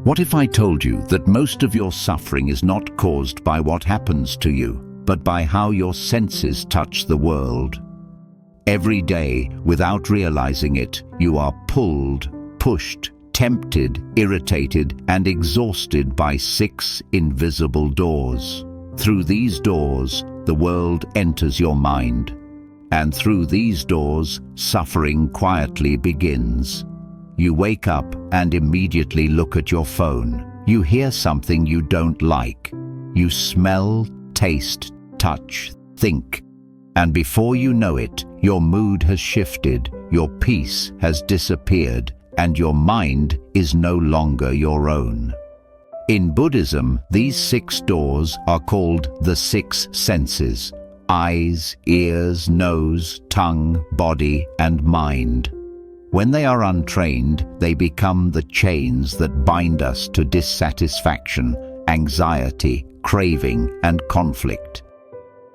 What if I told you that most of your suffering is not caused by what happens to you, but by how your senses touch the world? Every day, without realizing it, you are pulled, pushed, tempted, irritated, and exhausted by 6 invisible doors. Through these doors, the world enters your mind. And through these doors, suffering quietly begins. You wake up and immediately look at your phone. You hear something you don't like. You smell, taste, touch, think. And before you know it, your mood has shifted, your peace has disappeared, and your mind is no longer your own. In Buddhism, these 6 doors are called the 6 senses: eyes, ears, nose, tongue, body, and mind. When they are untrained, they become the chains that bind us to dissatisfaction, anxiety, craving, and conflict.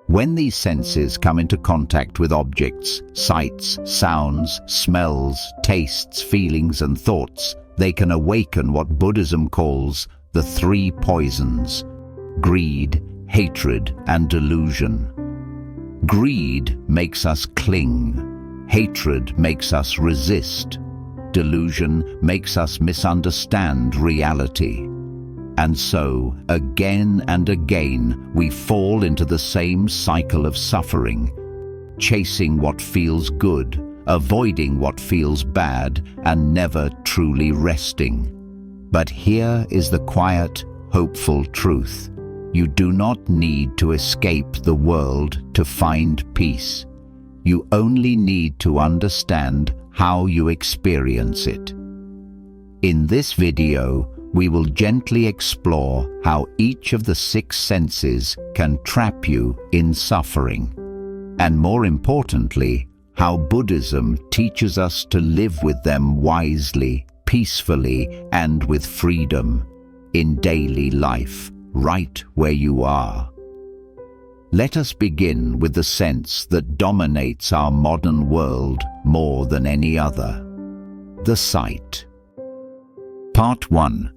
When these senses come into contact with objects, sights, sounds, smells, tastes, feelings, and thoughts, they can awaken what Buddhism calls the 3 poisons: greed, hatred, and delusion. Greed makes us cling. Hatred makes us resist. Delusion makes us misunderstand reality. And so, again and again, we fall into the same cycle of suffering, chasing what feels good, avoiding what feels bad, and never truly resting. But here is the quiet, hopeful truth. You do not need to escape the world to find peace. You only need to understand how you experience it. In this video, we will gently explore how each of the 6 senses can trap you in suffering. And more importantly, how Buddhism teaches us to live with them wisely, peacefully, and with freedom in daily life, right where you are. Let us begin with the sense that dominates our modern world more than any other: the sight. Part 1.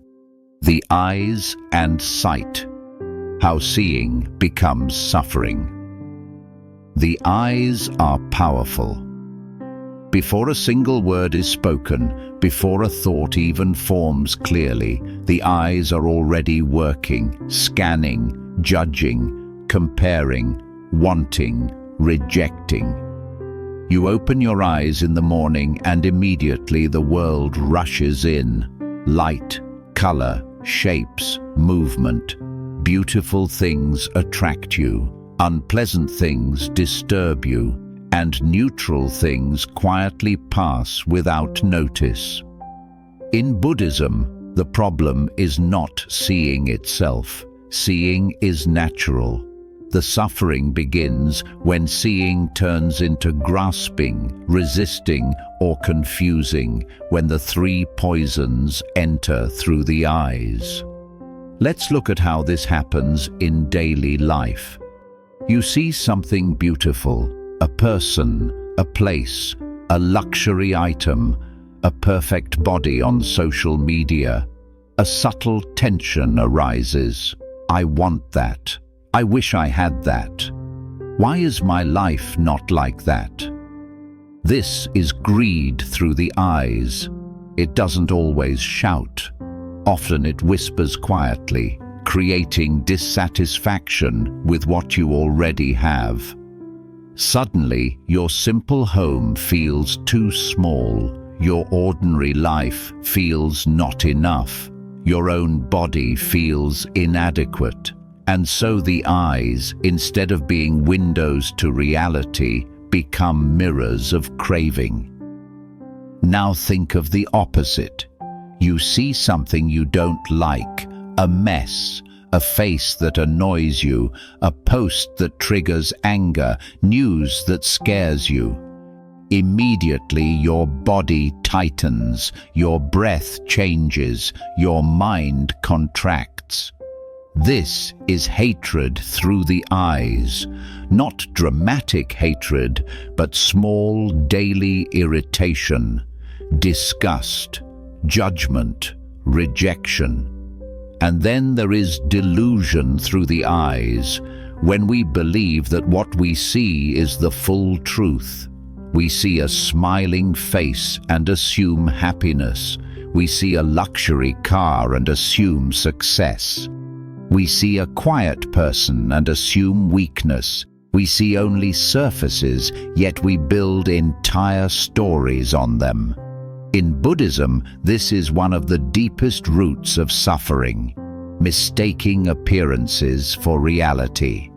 The eyes and sight. How seeing becomes suffering. The eyes are powerful. Before a single word is spoken, before a thought even forms clearly, the eyes are already working, scanning, judging, comparing, wanting, rejecting. You open your eyes in the morning and immediately the world rushes in. Light, color, shapes, movement. Beautiful things attract you, unpleasant things disturb you, and neutral things quietly pass without notice. In Buddhism, the problem is not seeing itself. Seeing is natural. The suffering begins when seeing turns into grasping, resisting, or confusing, when the 3 poisons enter through the eyes. Let's look at how this happens in daily life. You see something beautiful, a person, a place, a luxury item, a perfect body on social media. A subtle tension arises. I want that. I wish I had that. Why is my life not like that? This is greed through the eyes. It doesn't always shout. Often it whispers quietly, creating dissatisfaction with what you already have. Suddenly, your simple home feels too small. Your ordinary life feels not enough. Your own body feels inadequate. And so the eyes, instead of being windows to reality, become mirrors of craving. Now think of the opposite. You see something you don't like, a mess, a face that annoys you, a post that triggers anger, news that scares you. Immediately your body tightens, your breath changes, your mind contracts. This is hatred through the eyes, not dramatic hatred, but small daily irritation, disgust, judgment, rejection. And then there is delusion through the eyes, when we believe that what we see is the full truth. We see a smiling face and assume happiness. We see a luxury car and assume success. We see a quiet person and assume weakness. We see only surfaces, yet we build entire stories on them. In Buddhism, this is one of the deepest roots of suffering, mistaking appearances for reality.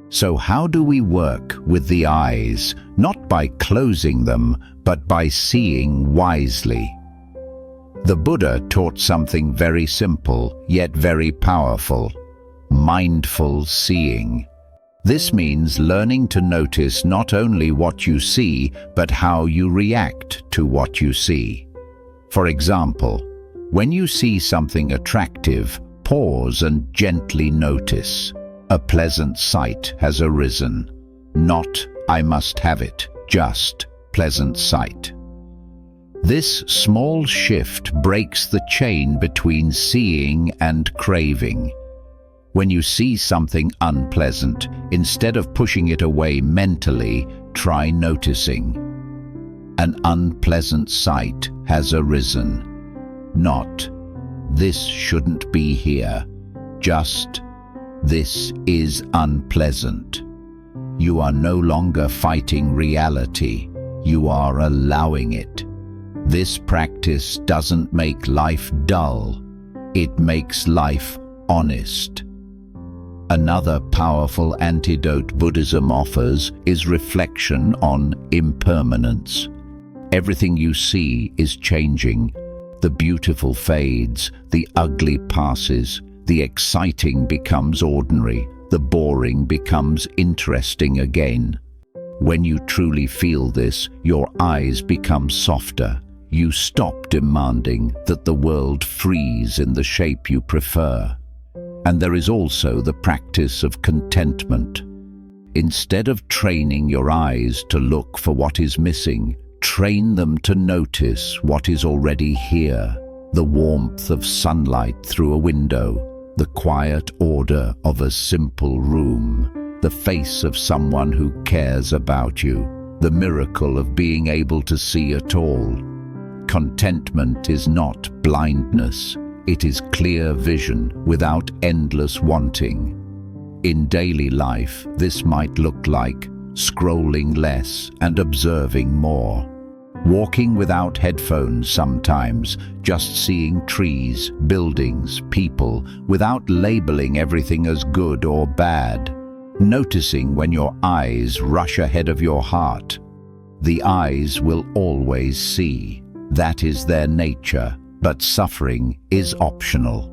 So how do we work with the eyes, not by closing them, but by seeing wisely? The Buddha taught something very simple, yet very powerful: mindful seeing. This means learning to notice not only what you see, but how you react to what you see. For example, when you see something attractive, pause and gently notice. A pleasant sight has arisen. Not, I must have it, just pleasant sight. This small shift breaks the chain between seeing and craving. When you see something unpleasant, instead of pushing it away mentally, try noticing. An unpleasant sight has arisen. Not, this shouldn't be here. Just, this is unpleasant. You are no longer fighting reality. You are allowing it. This practice doesn't make life dull. It makes life honest. Another powerful antidote Buddhism offers is reflection on impermanence. Everything you see is changing. The beautiful fades, the ugly passes, the exciting becomes ordinary, the boring becomes interesting again. When you truly feel this, your eyes become softer. You stop demanding that the world freeze in the shape you prefer. And there is also the practice of contentment. Instead of training your eyes to look for what is missing, train them to notice what is already here: the warmth of sunlight through a window, the quiet order of a simple room, the face of someone who cares about you, the miracle of being able to see at all. Contentment is not blindness. It is clear vision without endless wanting. In daily life, this might look like scrolling less and observing more. Walking without headphones sometimes, just seeing trees, buildings, people, without labeling everything as good or bad. Noticing when your eyes rush ahead of your heart. The eyes will always see. That is their nature, but suffering is optional.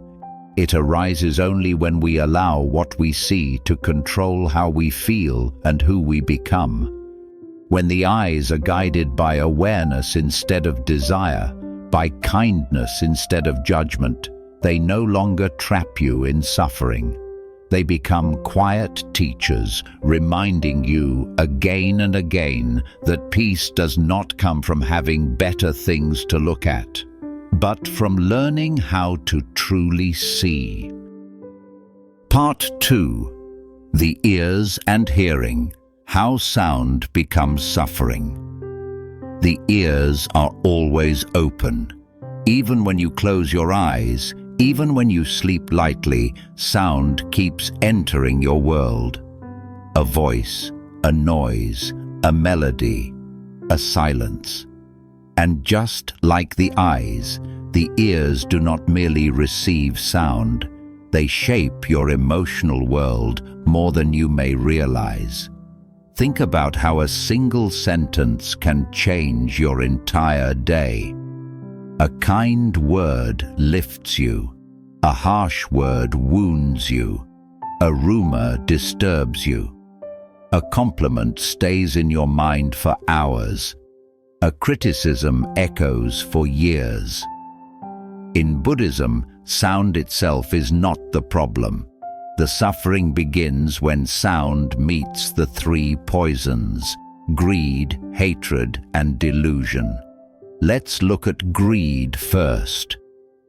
It arises only when we allow what we see to control how we feel and who we become. When the eyes are guided by awareness instead of desire, by kindness instead of judgment, they no longer trap you in suffering. They become quiet teachers, reminding you again and again that peace does not come from having better things to look at, but from learning how to truly see. Part 2. The ears and hearing. How sound becomes suffering. The ears are always open. Even when you close your eyes, even when you sleep lightly, sound keeps entering your world. A voice, a noise, a melody, a silence. And just like the eyes, the ears do not merely receive sound, they shape your emotional world more than you may realize. Think about how a single sentence can change your entire day. A kind word lifts you. A harsh word wounds you. A rumor disturbs you. A compliment stays in your mind for hours. A criticism echoes for years. In Buddhism, sound itself is not the problem. The suffering begins when sound meets the three poisons: greed, hatred, and delusion. Let's look at greed first.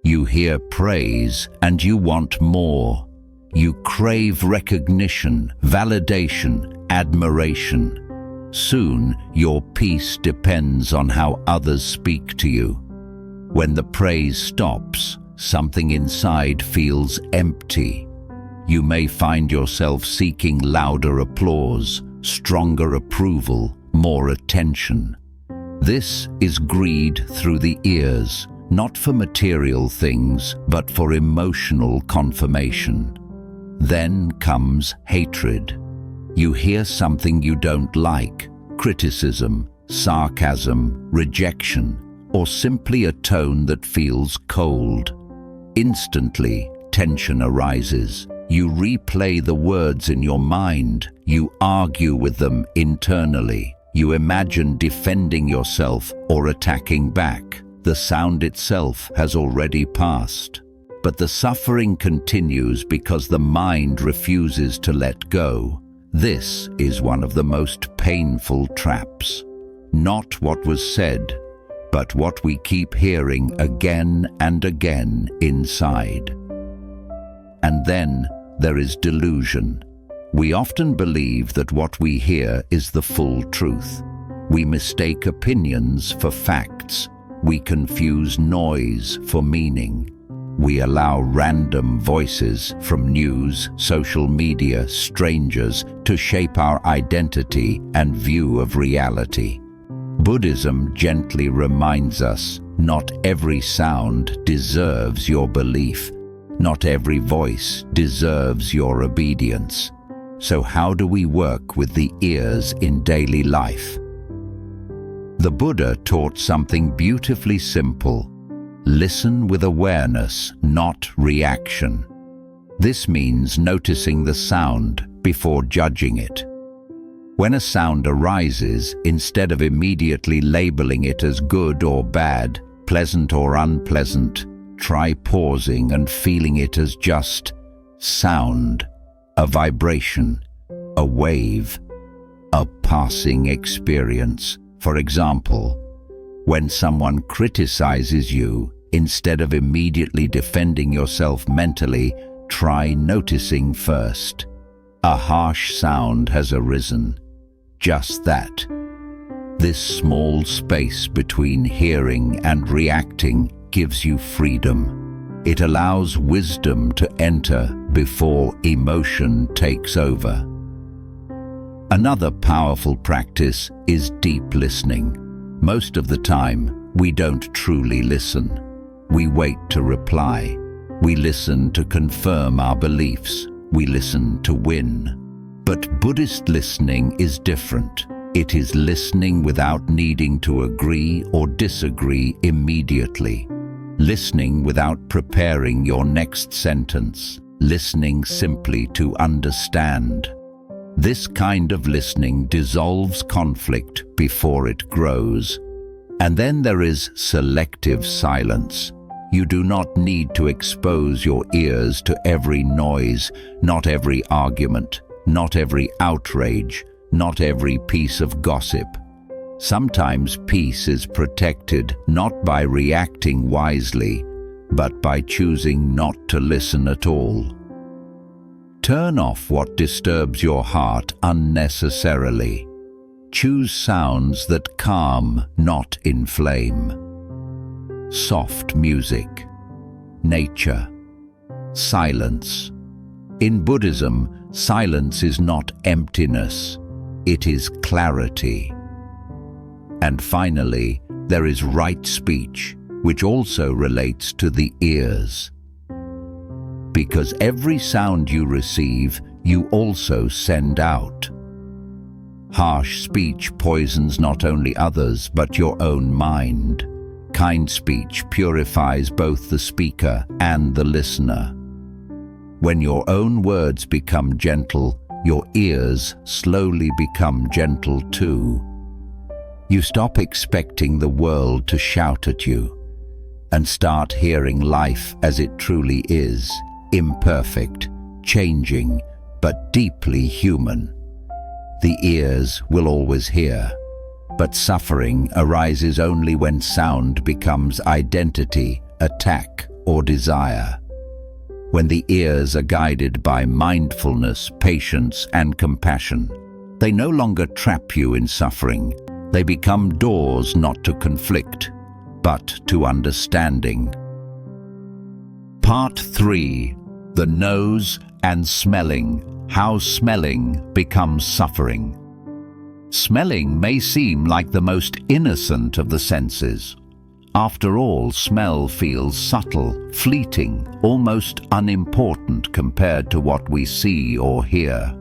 You hear praise and you want more. You crave recognition, validation, admiration. Soon, your peace depends on how others speak to you. When the praise stops, something inside feels empty. You may find yourself seeking louder applause, stronger approval, more attention. This is greed through the ears, not for material things, but for emotional confirmation. Then comes hatred. You hear something you don't like, criticism, sarcasm, rejection, or simply a tone that feels cold. Instantly, tension arises. You replay the words in your mind. You argue with them internally. You imagine defending yourself or attacking back. The sound itself has already passed. But the suffering continues because the mind refuses to let go. This is one of the most painful traps. Not what was said, but what we keep hearing again and again inside. And then there is delusion. We often believe that what we hear is the full truth. We mistake opinions for facts. We confuse noise for meaning. We allow random voices from news, social media, strangers to shape our identity and view of reality. Buddhism gently reminds us, not every sound deserves your belief. Not every voice deserves your obedience. So how do we work with the ears in daily life? The Buddha taught something beautifully simple. Listen with awareness, not reaction. This means noticing the sound before judging it. When a sound arises, instead of immediately labeling it as good or bad, pleasant or unpleasant, try pausing and feeling it as just sound, a vibration, a wave, a passing experience. For example, when someone criticizes you, instead of immediately defending yourself mentally, try noticing first. A harsh sound has arisen. Just that. This small space between hearing and reacting gives you freedom. It allows wisdom to enter before emotion takes over. Another powerful practice is deep listening. Most of the time, we don't truly listen. We wait to reply. We listen to confirm our beliefs. We listen to win. But Buddhist listening is different. It is listening without needing to agree or disagree immediately. Listening without preparing your next sentence. Listening simply to understand. This kind of listening dissolves conflict before it grows. And then there is selective silence. You do not need to expose your ears to every noise, not every argument, not every outrage, not every piece of gossip. Sometimes peace is protected not by reacting wisely, but by choosing not to listen at all. Turn off what disturbs your heart unnecessarily. Choose sounds that calm, not inflame. Soft music, nature, silence. In Buddhism, silence is not emptiness, it is clarity. And finally, there is right speech, which also relates to the ears. Because every sound you receive, you also send out. Harsh speech poisons not only others, but your own mind. Kind speech purifies both the speaker and the listener. When your own words become gentle, your ears slowly become gentle too. You stop expecting the world to shout at you and start hearing life as it truly is, imperfect, changing, but deeply human. The ears will always hear, but suffering arises only when sound becomes identity, attack, or desire. When the ears are guided by mindfulness, patience, and compassion, they no longer trap you in suffering. They become doors not to conflict, but to understanding. Part 3. The nose and smelling. How smelling becomes suffering. Smelling may seem like the most innocent of the senses. After all, smell feels subtle, fleeting, almost unimportant compared to what we see or hear.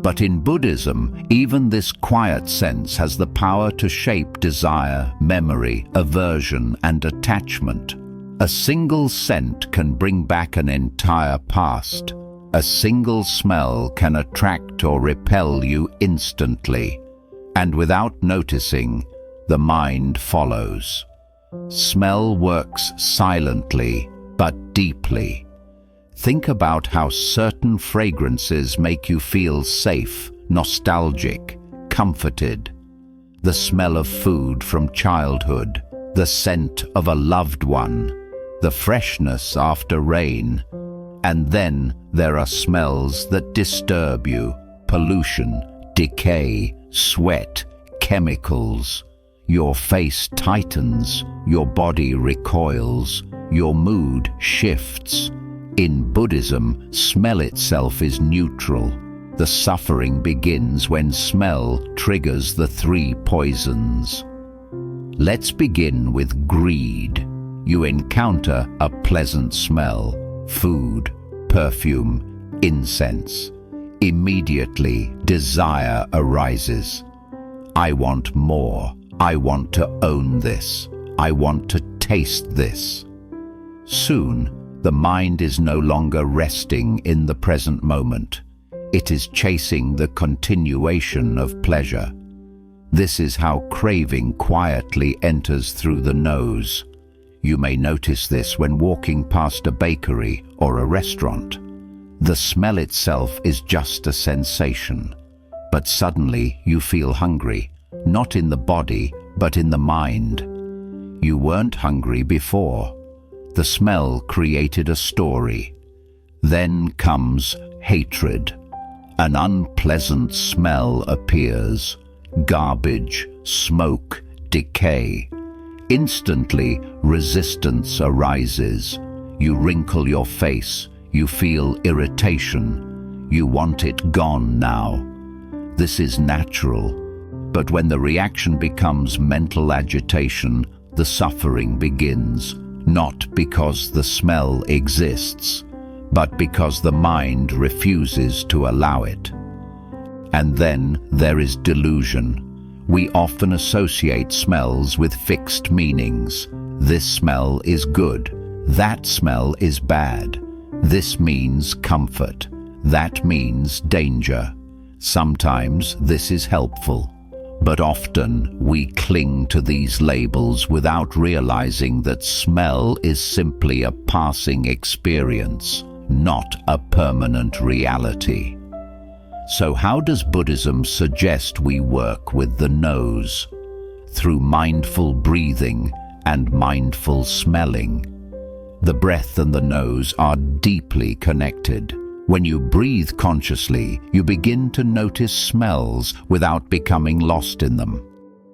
But in Buddhism, even this quiet sense has the power to shape desire, memory, aversion, and attachment. A single scent can bring back an entire past. A single smell can attract or repel you instantly. And without noticing, the mind follows. Smell works silently, but deeply. Think about how certain fragrances make you feel safe, nostalgic, comforted. The smell of food from childhood, the scent of a loved one, the freshness after rain. And then there are smells that disturb you: pollution, decay, sweat, chemicals. Your face tightens, your body recoils, your mood shifts. In Buddhism, smell itself is neutral. The suffering begins when smell triggers the 3 poisons. Let's begin with greed. You encounter a pleasant smell: food, perfume, incense. Immediately, desire arises. I want more. I want to own this. I want to taste this. Soon, the mind is no longer resting in the present moment. It is chasing the continuation of pleasure. This is how craving quietly enters through the nose. You may notice this when walking past a bakery or a restaurant. The smell itself is just a sensation, but suddenly you feel hungry, not in the body, but in the mind. You weren't hungry before. The smell created a story. Then comes hatred. An unpleasant smell appears: garbage, smoke, decay. Instantly, resistance arises. You wrinkle your face. You feel irritation. You want it gone now. This is natural. But when the reaction becomes mental agitation, the suffering begins, not because the smell exists, but because the mind refuses to allow it. And then there is delusion. We often associate smells with fixed meanings. This smell is good. That smell is bad. This means comfort. That means danger. Sometimes this is helpful. But often we cling to these labels without realizing that smell is simply a passing experience, not a permanent reality. So how does Buddhism suggest we work with the nose? Through mindful breathing and mindful smelling. The breath and the nose are deeply connected. When you breathe consciously, you begin to notice smells without becoming lost in them.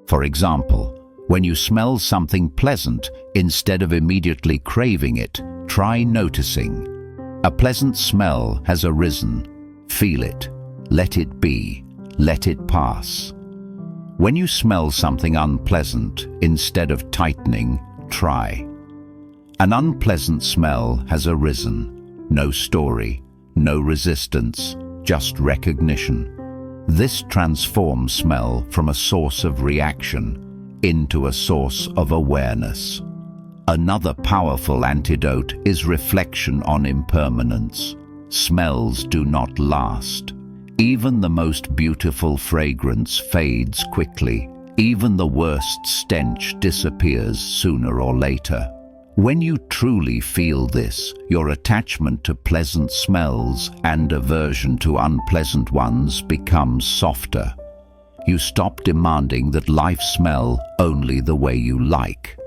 For example, when you smell something pleasant, instead of immediately craving it, try noticing. A pleasant smell has arisen. Feel it. Let it be. Let it pass. When you smell something unpleasant, instead of tightening, try. An unpleasant smell has arisen. No story. No resistance, just recognition. This transforms smell from a source of reaction into a source of awareness. Another powerful antidote is reflection on impermanence. Smells do not last. Even the most beautiful fragrance fades quickly. Even the worst stench disappears sooner or later. When you truly feel this, your attachment to pleasant smells and aversion to unpleasant ones becomes softer. You stop demanding that life smell only the way you like.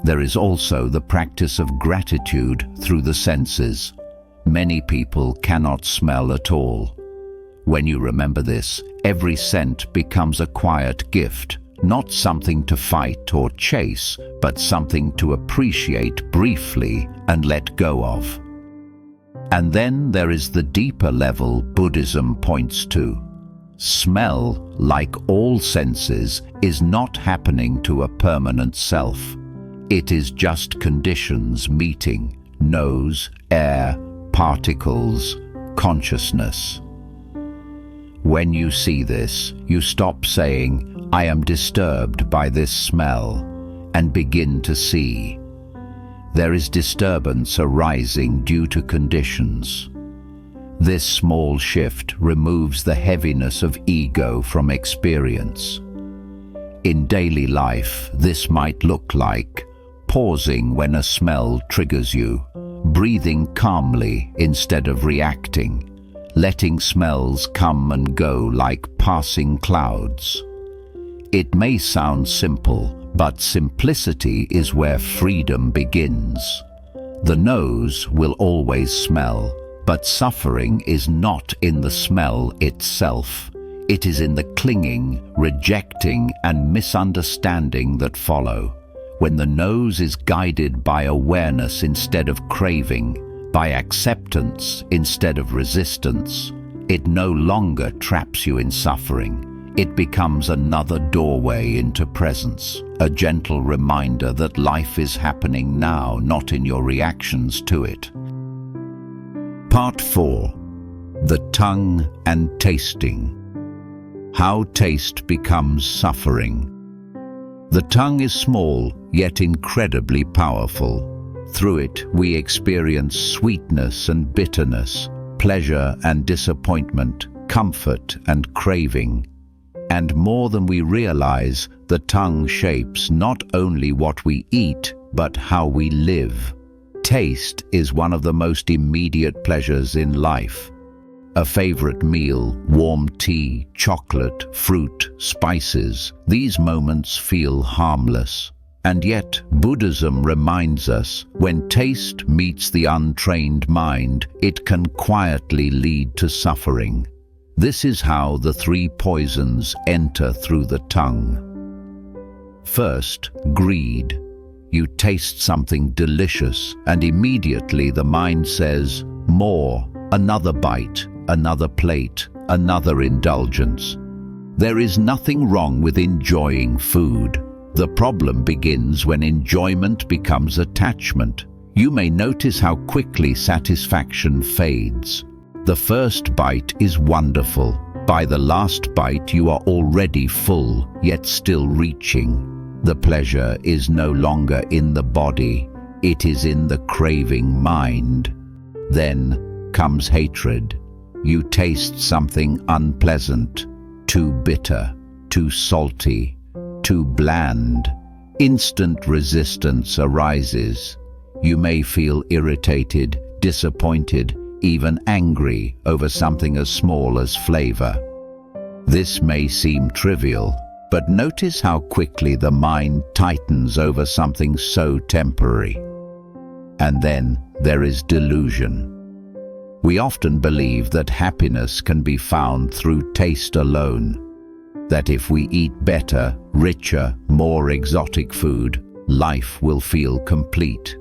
There is also the practice of gratitude through the senses. Many people cannot smell at all. When you remember this, every scent becomes a quiet gift, not something to fight or chase, but something to appreciate briefly and let go of. And then there is the deeper level Buddhism points to. Smell, like all senses, is not happening to a permanent self. It is just conditions meeting: nose, air, particles, consciousness. When you see this, you stop saying, "I am disturbed by this smell," and begin to see. There is disturbance arising due to conditions. This small shift removes the heaviness of ego from experience. In daily life, this might look like pausing when a smell triggers you, breathing calmly instead of reacting, letting smells come and go like passing clouds. It may sound simple, but simplicity is where freedom begins. The nose will always smell, but suffering is not in the smell itself. It is in the clinging, rejecting, and misunderstanding that follow. When the nose is guided by awareness instead of craving, by acceptance instead of resistance, it no longer traps you in suffering. It becomes another doorway into presence, a gentle reminder that life is happening now, not in your reactions to it. Part 4. The tongue and tasting. How taste becomes suffering. The tongue is small, yet incredibly powerful. Through it, we experience sweetness and bitterness, pleasure and disappointment, comfort and craving. And more than we realize, the tongue shapes not only what we eat, but how we live. Taste is one of the most immediate pleasures in life. A favorite meal, warm tea, chocolate, fruit, spices, these moments feel harmless. And yet, Buddhism reminds us, when taste meets the untrained mind, it can quietly lead to suffering. This is how the three poisons enter through the tongue. First, greed. You taste something delicious, and immediately the mind says, "More, another bite, another plate, another indulgence." There is nothing wrong with enjoying food. The problem begins when enjoyment becomes attachment. You may notice how quickly satisfaction fades. The first bite is wonderful. By the last bite you are already full, yet still reaching. The pleasure is no longer in the body, it is in the craving mind. Then comes hatred. You taste something unpleasant, too bitter, too salty, too bland. Instant resistance arises. You may feel irritated, disappointed, even angry over something as small as flavor. This may seem trivial, but notice how quickly the mind tightens over something so temporary. And then there is delusion. We often believe that happiness can be found through taste alone, that if we eat better, richer, more exotic food, life will feel complete.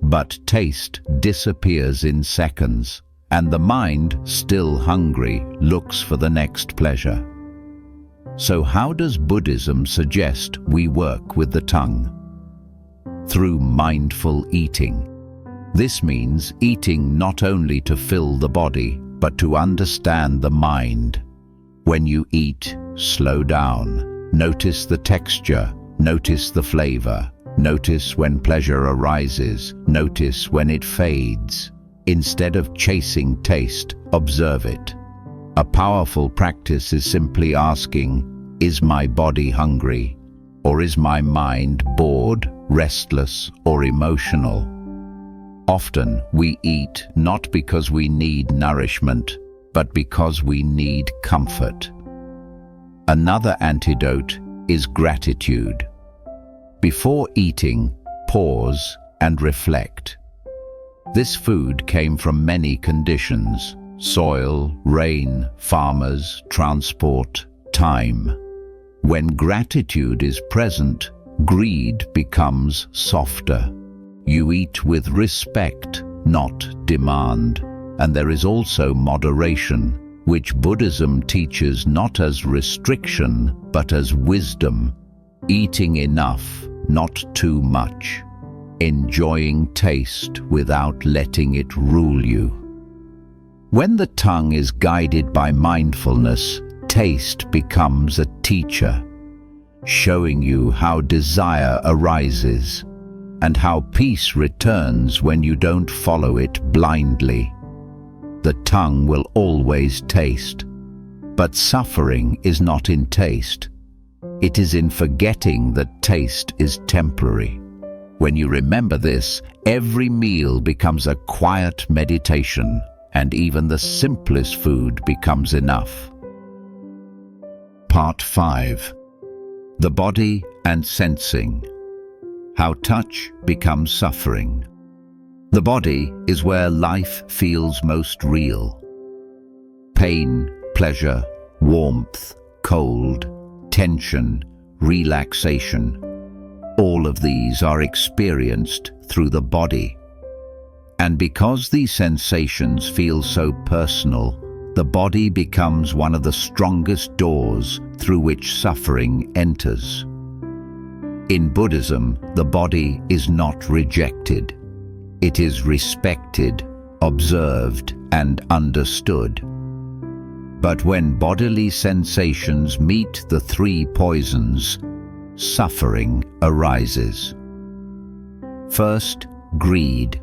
But taste disappears in seconds, and the mind, still hungry, looks for the next pleasure. So how does Buddhism suggest we work with the tongue? Through mindful eating. This means eating not only to fill the body, but to understand the mind. When you eat, slow down. Notice the texture, notice the flavor, notice when pleasure arises, notice when it fades. Instead of chasing taste, observe it. A powerful practice is simply asking, is my body hungry? Or is my mind bored, restless, or emotional? Often we eat not because we need nourishment, but because we need comfort. Another antidote is gratitude. Before eating, pause and reflect. This food came from many conditions: soil, rain, farmers, transport, time. When gratitude is present, greed becomes softer. You eat with respect, not demand. And there is also moderation, which Buddhism teaches not as restriction, but as wisdom. Eating enough, not too much. Enjoying taste without letting it rule you. When the tongue is guided by mindfulness, taste becomes a teacher, showing you how desire arises and how peace returns when you don't follow it blindly. The tongue will always taste, but suffering is not in taste. It is in forgetting that taste is temporary. When you remember this, every meal becomes a quiet meditation, and even the simplest food becomes enough. Part 5. The body and sensing. How touch becomes suffering. The body is where life feels most real. Pain, pleasure, warmth, cold, tension, relaxation. All of these are experienced through the body. And because these sensations feel so personal, the body becomes one of the strongest doors through which suffering enters. In Buddhism, the body is not rejected. It is respected, observed, and understood. But when bodily sensations meet the three poisons, suffering arises. First, greed.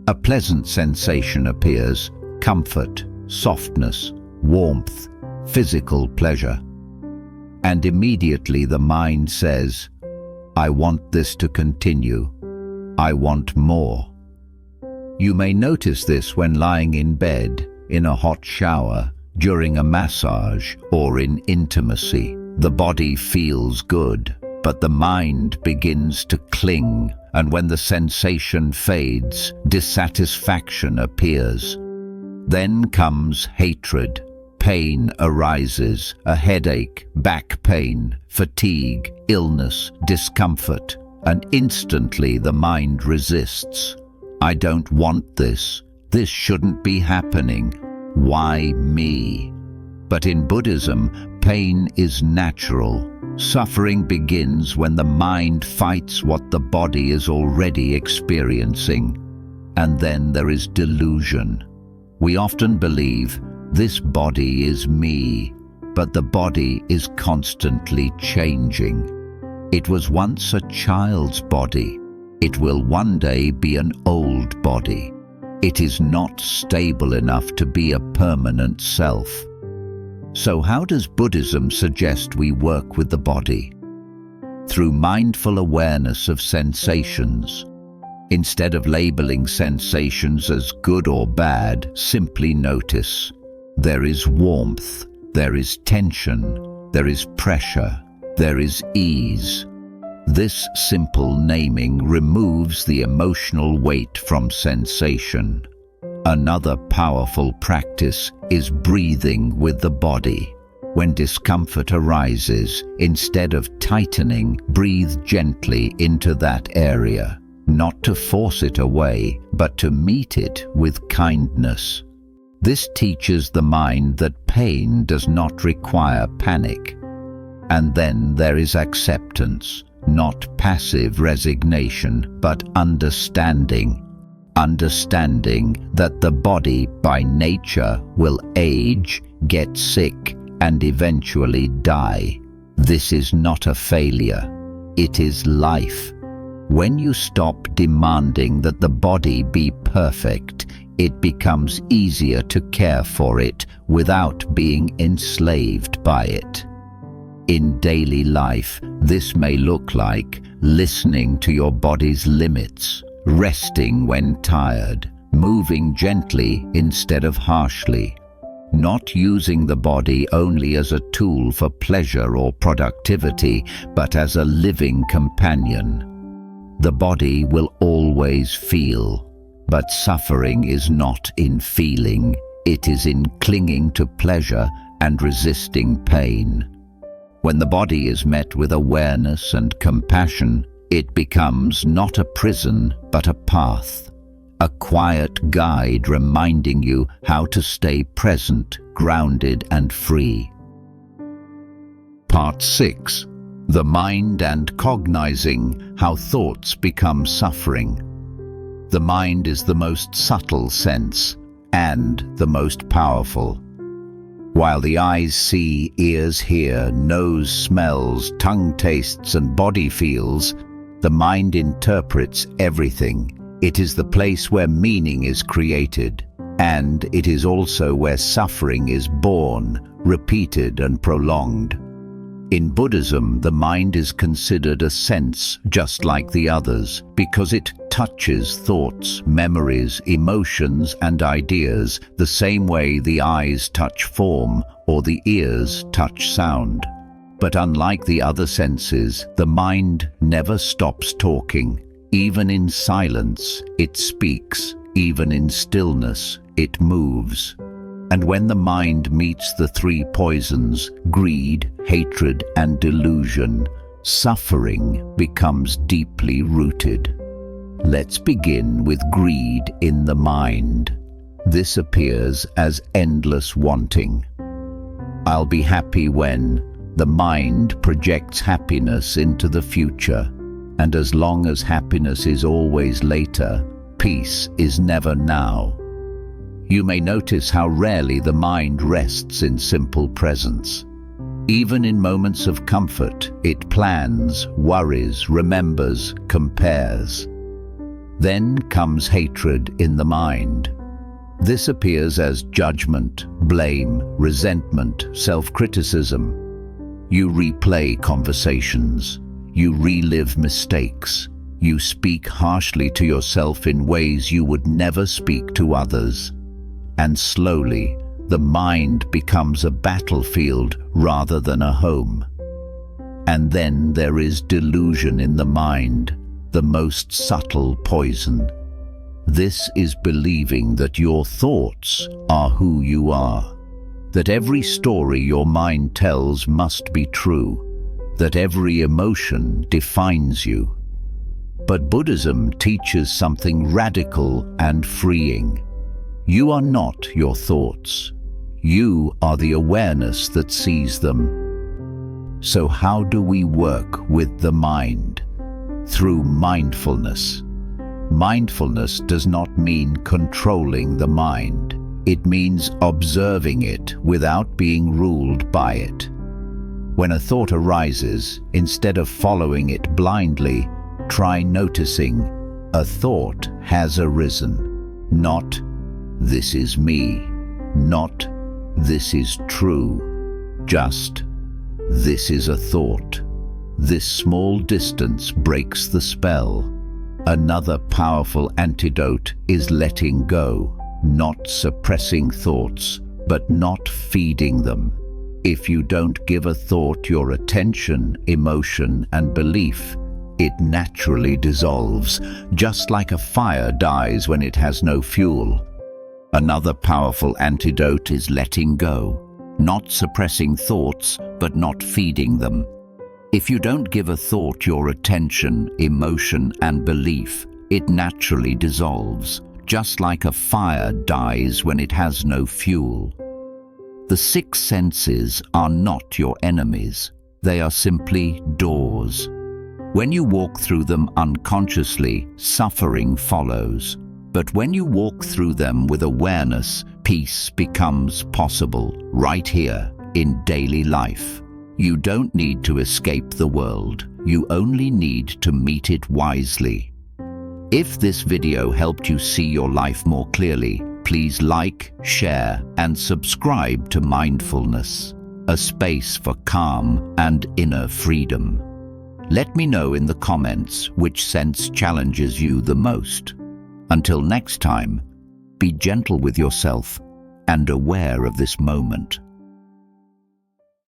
A pleasant sensation appears: comfort, softness, warmth, physical pleasure. And immediately the mind says, I want this to continue. I want more. You may notice this when lying in bed, in a hot shower, during a massage, or in intimacy. The body feels good, but the mind begins to cling, and when the sensation fades, dissatisfaction appears. Then comes hatred. Pain arises, a headache, back pain, fatigue, illness, discomfort, and instantly the mind resists. I don't want this. This shouldn't be happening. Why me? But in Buddhism, pain is natural. Suffering begins when the mind fights what the body is already experiencing. And then there is delusion. We often believe, this body is me, but the body is constantly changing. It was once a child's body. It will one day be an old body. It is not stable enough to be a permanent self. So how does Buddhism suggest we work with the body? Through mindful awareness of sensations. Instead of labeling sensations as good or bad, simply notice. There is warmth, there is tension, there is pressure, there is ease. This simple naming removes the emotional weight from sensation. Another powerful practice is breathing with the body. When discomfort arises, instead of tightening, breathe gently into that area, not to force it away, but to meet it with kindness. This teaches the mind that pain does not require panic. And then there is acceptance, not passive resignation, but understanding. Understanding that the body by nature will age, get sick, and eventually die. This is not a failure. It is life. When you stop demanding that the body be perfect, it becomes easier to care for it without being enslaved by it. In daily life, this may look like listening to your body's limits, resting when tired, moving gently instead of harshly, not using the body only as a tool for pleasure or productivity, but as a living companion. The body will always feel, but suffering is not in feeling, it is in clinging to pleasure and resisting pain. When the body is met with awareness and compassion, it becomes not a prison, but a path, a quiet guide reminding you how to stay present, grounded, and free. Part 6. The mind and cognizing how thoughts become suffering. The mind is the most subtle sense and the most powerful. While the eyes see, ears hear, nose smells, tongue tastes, and body feels, the mind interprets everything. It is the place where meaning is created, and it is also where suffering is born, repeated, and prolonged. In Buddhism, the mind is considered a sense just like the others because it touches thoughts, memories, emotions, and ideas the same way the eyes touch form or the ears touch sound. But unlike the other senses, the mind never stops talking. Even in silence, it speaks. Even in stillness, it moves. And when the mind meets the three poisons, greed, hatred, and delusion, suffering becomes deeply rooted. Let's begin with greed in the mind. This appears as endless wanting. I'll be happy when the mind projects happiness into the future, and as long as happiness is always later, peace is never now. You may notice how rarely the mind rests in simple presence. Even in moments of comfort, it plans, worries, remembers, compares. Then comes hatred in the mind. This appears as judgment, blame, resentment, self-criticism. You replay conversations. You relive mistakes. You speak harshly to yourself in ways you would never speak to others. And slowly, the mind becomes a battlefield rather than a home. And then there is delusion in the mind, the most subtle poison. This is believing that your thoughts are who you are, that every story your mind tells must be true, that every emotion defines you. But Buddhism teaches something radical and freeing. You are not your thoughts. You are the awareness that sees them. So how do we work with the mind? Through mindfulness. Mindfulness does not mean controlling the mind. It means observing it without being ruled by it. When a thought arises, instead of following it blindly, try noticing a thought has arisen. Not, this is me. Not, this is true. Just, this is a thought. This small distance breaks the spell. Another powerful antidote is letting go, not suppressing thoughts, but not feeding them. If you don't give a thought your attention, emotion, and belief, it naturally dissolves, just like a fire dies when it has no fuel. Another powerful antidote is letting go, not suppressing thoughts, but not feeding them. If you don't give a thought your attention, emotion, and belief, it naturally dissolves, just like a fire dies when it has no fuel. The six senses are not your enemies. They are simply doors. When you walk through them unconsciously, suffering follows. But when you walk through them with awareness, peace becomes possible right here in daily life. You don't need to escape the world. You only need to meet it wisely. If this video helped you see your life more clearly, please like, share, and subscribe to Mindfulness, a space for calm and inner freedom. Let me know in the comments which sense challenges you the most. Until next time, be gentle with yourself and aware of this moment.